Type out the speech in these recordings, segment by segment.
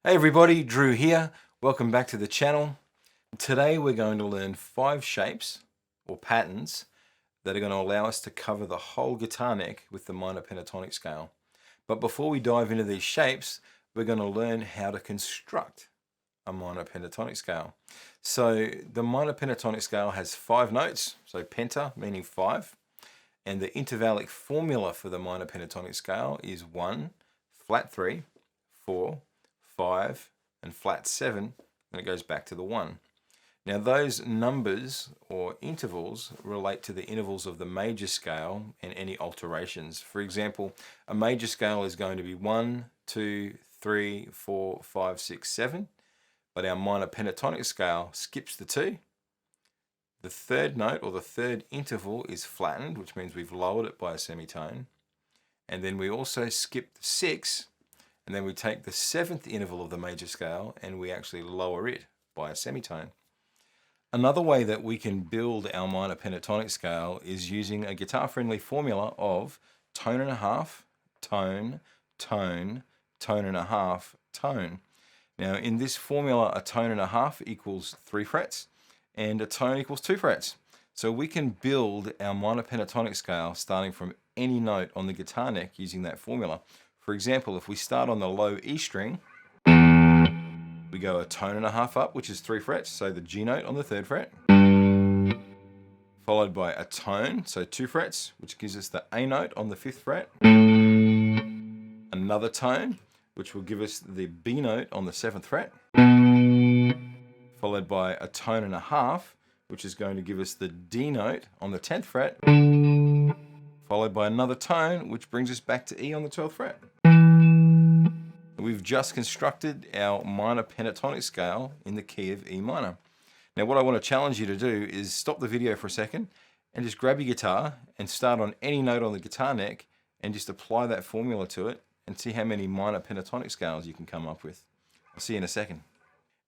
Hey everybody, Drew here. Welcome back to the channel. Today we're going to learn 5 shapes or patterns that are going to allow us to cover the whole guitar neck with the minor pentatonic scale. But before we dive into these shapes, we're going to learn how to construct a minor pentatonic scale. So the minor pentatonic scale has 5 notes, so penta meaning 5, and the intervallic formula for the minor pentatonic scale is 1, flat 3, 4, 5, and flat 7, and it goes back to the 1. Now those numbers or intervals relate to the intervals of the major scale and any alterations. For example, a major scale is going to be 1, 2, 3, 4, 5, 6, 7, but our minor pentatonic scale skips the 2. The third note or the third interval is flattened, which means we've lowered it by a semitone. And then we also skip the 6, and then we take the 7th interval of the major scale and we actually lower it by a semitone. Another way that we can build our minor pentatonic scale is using a guitar-friendly formula of tone and a half, tone, tone, tone and a half, tone. Now in this formula, a tone and a half equals 3 frets and a tone equals 2 frets. So we can build our minor pentatonic scale starting from any note on the guitar neck using that formula. For example, if we start on the low E string, we go a tone and a half up, which is 3 frets, so the G note on the 3rd fret, followed by a tone, so 2 frets, which gives us the A note on the 5th fret, another tone, which will give us the B note on the 7th fret, followed by a tone and a half, which is going to give us the D note on the 10th fret, followed by another tone, which brings us back to E on the 12th fret. We've just constructed our minor pentatonic scale in the key of E minor. Now what I want to challenge you to do is stop the video for a second and just grab your guitar and start on any note on the guitar neck and just apply that formula to it and see how many minor pentatonic scales you can come up with. I'll see you in a second.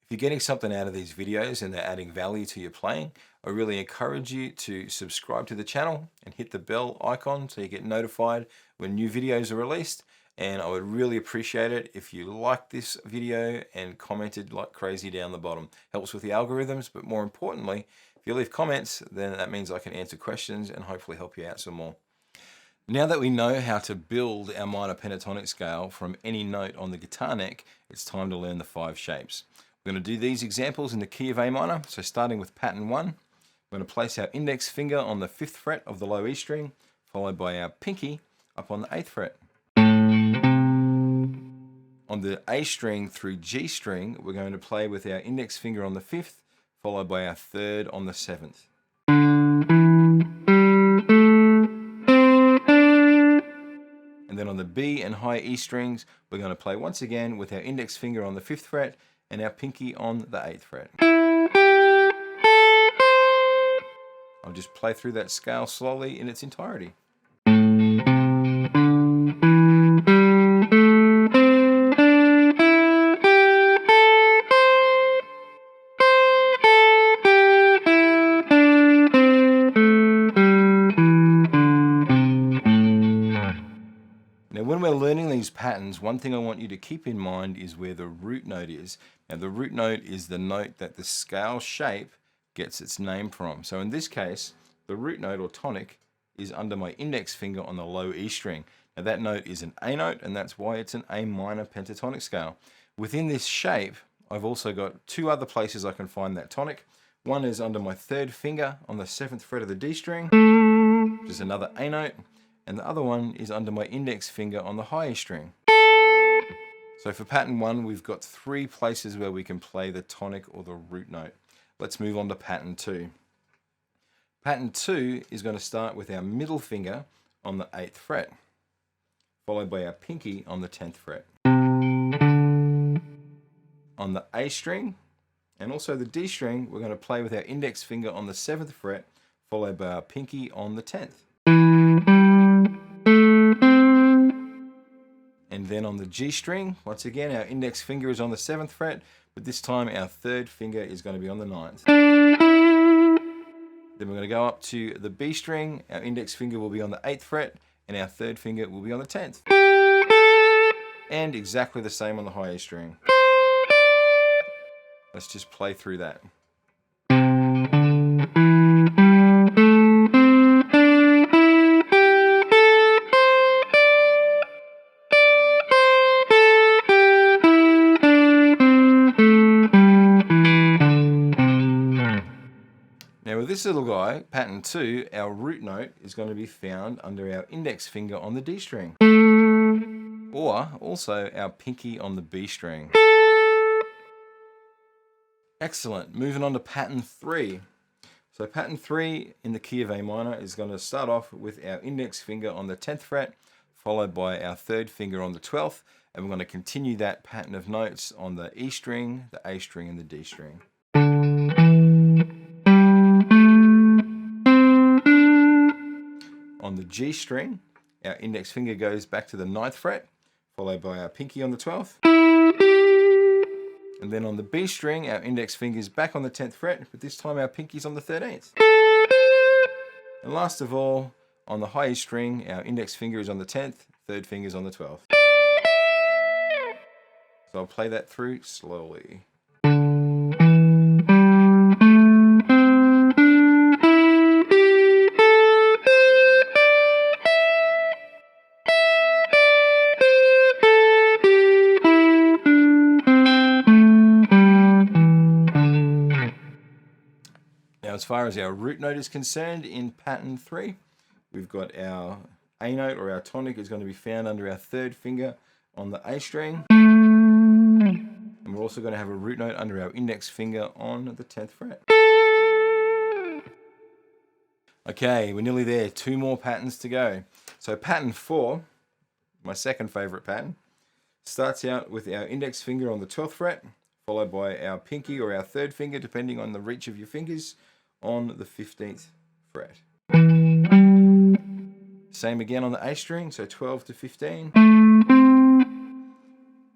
If you're getting something out of these videos and they're adding value to your playing, I really encourage you to subscribe to the channel and hit the bell icon so you get notified when new videos are released. And I would really appreciate it if you liked this video and commented like crazy down the bottom. Helps with the algorithms, but more importantly, if you leave comments, then that means I can answer questions and hopefully help you out some more. Now that we know how to build our minor pentatonic scale from any note on the guitar neck, it's time to learn the 5 shapes. We're going to do these examples in the key of A minor. So starting with pattern 1, we're going to place our index finger on the 5th fret of the low E string, followed by our pinky up on the 8th fret. On the A string through G string, we're going to play with our index finger on the 5th, followed by our 3rd on the 7th. And then on the B and high E strings, we're going to play once again with our index finger on the 5th fret and our pinky on the 8th fret. I'll just play through that scale slowly in its entirety. Now when we're learning these patterns, one thing I want you to keep in mind is where the root note is. Now the root note is the note that the scale shape gets its name from. So in this case, the root note or tonic is under my index finger on the low E string. Now that note is an A note, and that's why it's an A minor pentatonic scale. Within this shape, I've also got 2 other places I can find that tonic. One is under my 3rd finger on the 7th fret of the D string, which is another A note. And the other one is under my index finger on the high E string. So for pattern 1, we've got 3 places where we can play the tonic or the root note. Let's move on to pattern 2. Pattern 2 is going to start with our middle finger on the 8th fret, followed by our pinky on the 10th fret. On the A string and also the D string, we're going to play with our index finger on the 7th fret, followed by our pinky on the 10th. And then on the G string, once again, our index finger is on the 7th fret, but this time our 3rd finger is going to be on the 9th. Then we're going to go up to the B string, our index finger will be on the 8th fret, and our 3rd finger will be on the 10th. And exactly the same on the high E string. Let's just play through that. Now with this little guy, pattern 2, our root note is going to be found under our index finger on the D string, or also our pinky on the B string. Excellent. Moving on to pattern 3. So pattern 3 in the key of A minor is going to start off with our index finger on the 10th fret, followed by our third finger on the 12th, and we're going to continue that pattern of notes on the E string, the A string, and the D string. On the G string, our index finger goes back to the 9th fret, followed by our pinky on the 12th. And then on the B string, our index finger is back on the 10th fret, but this time our pinky's on the 13th. And last of all, on the high E string, our index finger is on the 10th, third finger is on the 12th. So I'll play that through slowly. Now, as far as our root note is concerned, in pattern 3, we've got our A note, or our tonic, is going to be found under our third finger on the A string. And we're also going to have a root note under our index finger on the 10th fret. Okay, we're nearly there. 2 more patterns to go. So pattern 4, my second favorite pattern, starts out with our index finger on the 12th fret, followed by our pinky or our third finger, depending on the reach of your fingers, on the 15th fret. Same again on the A string, so 12 to 15.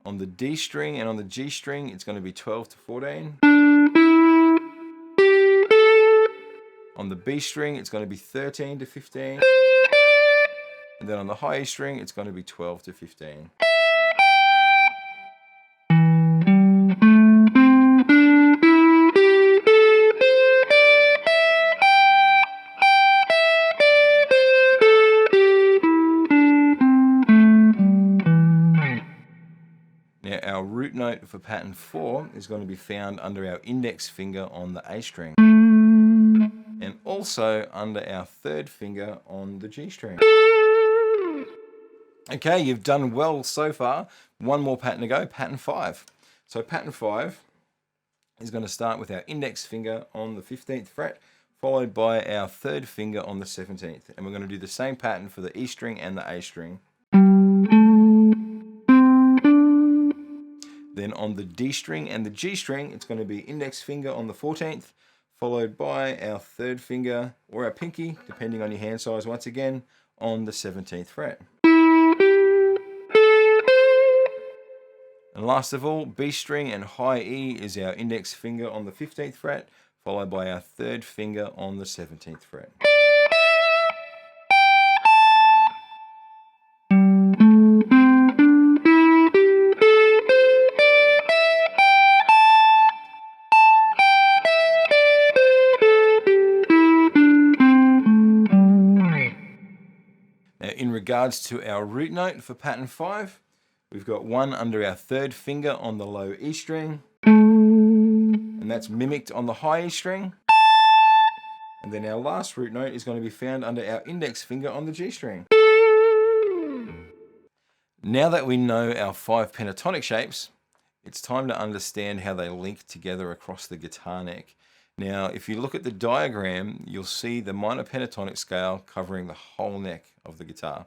On the D string and on the G string, it's going to be 12 to 14. On the B string, it's going to be 13 to 15. And then on the high E string, it's going to be 12 to 15. Now our root note for pattern 4 is going to be found under our index finger on the A string, and also under our third finger on the G string. Okay, you've done well so far. 1 more pattern to go, pattern 5. So pattern 5 is going to start with our index finger on the 15th fret, followed by our third finger on the 17th. And we're going to do the same pattern for the E string and the A string. Then on the D string and the G string, it's going to be index finger on the 14th, followed by our third finger or our pinky, depending on your hand size, once again, on the 17th fret. And last of all, B string and high E is our index finger on the 15th fret, followed by our third finger on the 17th fret. Now, in regards to our root note for pattern 5, we've got 1 under our third finger on the low E string, and that's mimicked on the high E string. And then our last root note is going to be found under our index finger on the G string. Now that we know our 5 pentatonic shapes, it's time to understand how they link together across the guitar neck. Now, if you look at the diagram, you'll see the minor pentatonic scale covering the whole neck of the guitar.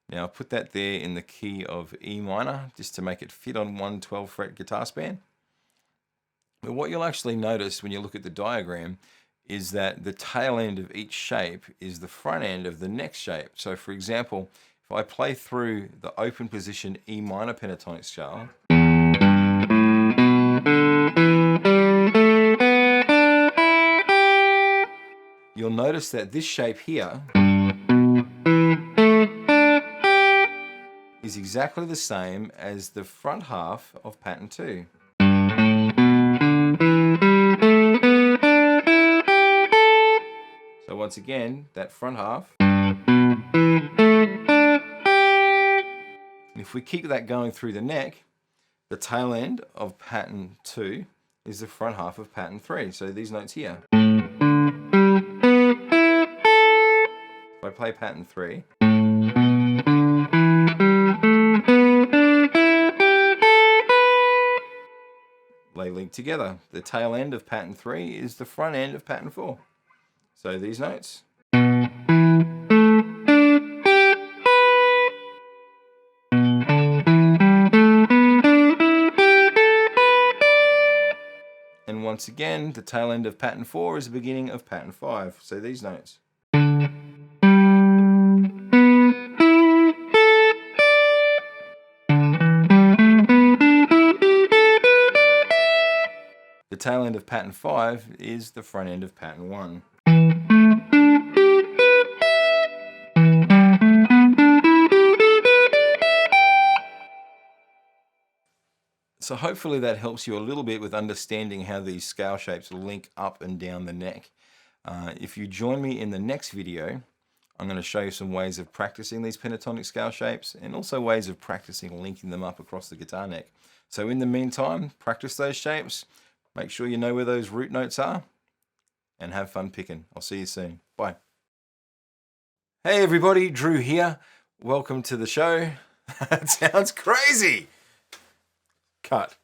Now, I'll put that there in the key of E minor, just to make it fit on one 12-fret guitar span. But what you'll actually notice when you look at the diagram is that the tail end of each shape is the front end of the next shape. So, for example, if I play through the open position E minor pentatonic scale, you'll notice that this shape here is exactly the same as the front half of pattern 2. once again, that front half. If we keep that going through the neck, the tail end of pattern 2 is the front half of pattern 3. So these notes here. If I play pattern 3, they link together. The tail end of pattern 3 is the front end of pattern 4. So these notes. And once again, the tail end of pattern 4 is the beginning of pattern 5. So these notes. The tail end of pattern 5 is the front end of pattern 1. So hopefully that helps you a little bit with understanding how these scale shapes link up and down the neck. If you join me in the next video, I'm going to show you some ways of practicing these pentatonic scale shapes and also ways of practicing linking them up across the guitar neck. So in the meantime, practice those shapes, make sure you know where those root notes are, and have fun picking. I'll see you soon. Bye. Hey everybody, Drew here. Welcome to the show. That sounds crazy. Cut.